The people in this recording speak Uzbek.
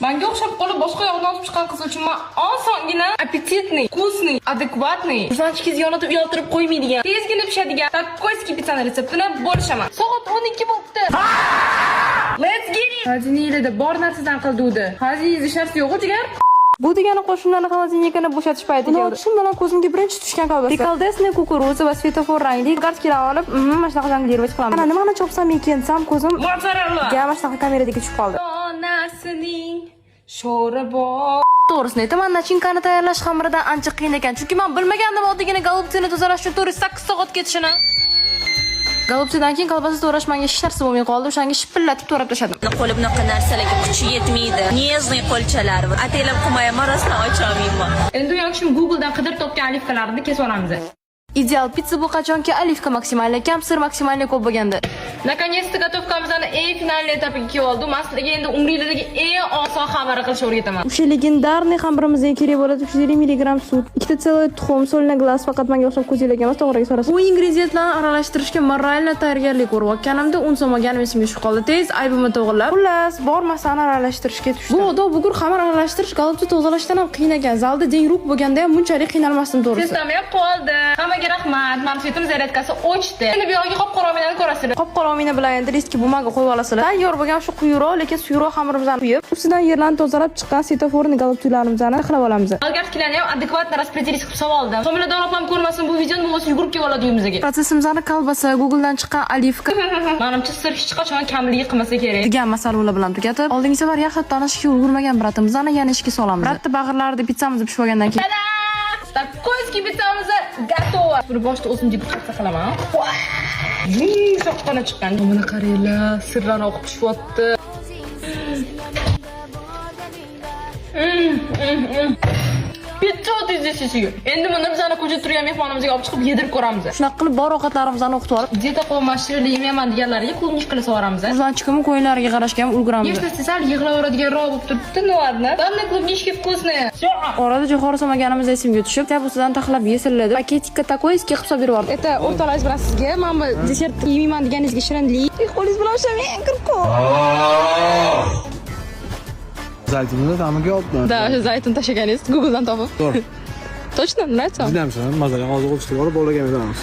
Menga o'xshab qolib boshqa yoqdan olib chiqqan qiz uchun men osongina appetitniy, вкусный, adekvatniy, juzanchikingizni yonida uyaltirib qo'ymaydigan, tezgina pishadigan takkoyskiy pitsani retseptini bo'lishaman. Soat 12 bo'libdi. Let's get it. Xaziniyada bor narsadan qilduvdi. Xaziningizda hech narsa yo'q jigar. Bu degani qo'shimlarni xaziniyakani bo'shatish payti keldi. Shu bilan ko'zimga birinchi tushgan kolbasa. Picaldesni kukuruz va svetofor rangli kartkilar olib, mana shunaqa janglirovat qilaman. Ana nimani chopsam ekan, kozim mozzarella. Ga mana shunaqa kameradagi tushib qoldi. Onasining sho'ri bor. To'g'risini aytaman, nachinkani tayyorlash xamiridan ancha qiyin ekan. Chunki men bilmagandim oddiygina golubtsini tozalash uchun 8 soat ketishini. Golubtsidan keyin kolbasa to'g'rash menga hech narsa bo'lmay qoldi. O'shanga shipillatib to'rab tashladim. Qo'li bunaqa narsalarga kuchi yetmaydi. Niyozning qo'lchalar va ataylab qilmayman, rostdan ochaolmayman. Endi u yoqishim Googledan qidirib topgan olivkalarni kesib olamiz. Ideal pizza bu qachonki olivka maksimalli kam, sir maksimalli ko'p bo'lganda. Наконец-то готовkamizdan eng finalli etapiga kelib oldik. Men sizlarga endi umringlardagi eng oson xabar qilishni o'rgataman. O'sha legendarniy xamirimizga kerak bo'ladi 350 mg sut, 2 целый tuxum, so'lna glas, faqat menga o'xshab ko'zinglarga emas, to'g'riga so'rasiz. Bu ingredientlarni aralashtirishga moralni tayyorgarlik ko'rayotganimda un solmagan esimga tushib qoldi. Tez aybimni to'g'rilab, xullas, bor masalani aralashtirishga tushdim. Bu odob bugur xamir aralaштirish golubcha tozalashdan ham qiyin ekan. Zalda dengruk bo'lganda ham bunchalik qiynalmasdim to'g'risi. Testamay qoldi. Hammaga rahmat. Manfetim zaryadkasi o'chdi. Endi bu yoqqa qop-qora ominani ko'rasizlar. Qop-qora omina bilan endi riski bo'lmaga qo'yib olasizlar. Tayyor bo'lgan shu quyuqroq, lekin suyuqroq xamirimizni quyib, ustidan yerlarni tozalab chiqqan svetoforni golubchalarimizni qilib olamiz. Algarskilarni ham adekvatni распределить qilib oldim. Homilador opam ko'rmasin bu videoni, bo'lmasa yugurib kelib oladi uyimizga. Protsessimizni kolbasa, Googledan chiqqan olivka. Menimcha sir hech qachon kamligi qilmasa kerak degan masalalar bilan tugatib, oldingi safar yaxshi tanishishga ulgurmagan bratimizni yana ishga solamiz. Bratni bag'irlarida pizzamiz pishib olgandan keyin Takkoyskiy pizzamiz готово. Buni boshda o'zim degustasiya qilaman. Soqqana chiqqan. Buni qaranglar, sirlarni o'qib pishyapti. Pizza tezlashisiga. Endi buni bizani ko'chada turgan mehmonimizga olib chiqib yedirib ko'ramiz. Shunaqa qilib bor ovqatlarimizni o'qitib olib, dieta qolmashtirib yeyman deganlarga qo'lnish qilib so'ramiz. Bizdan chiqimi qo'yinlariga qarashga ham ulguramiz. Если sal yig'laveradiganroq bo'lib turibdi, ладно. Danna клубнички вкусные. Orada jo'xori solmaganimiz esimga tushib, tabusidan taxlab yesiladi. Paketikka takoyskiy qilib berib yubordim. Это o'rtalash bilan sizga, men bu desert yeyman deganingizga shirinlik. Qo'lingiz bilan ushlamang, kirqo. Zaytunni ta'miga olibman. Да, o'sha zaytun tashlaganingiz Googledan topib. To'g'ri. Точно, нравится? Bilamsan, mazali hozir o'qishga borib bolaga beramiz.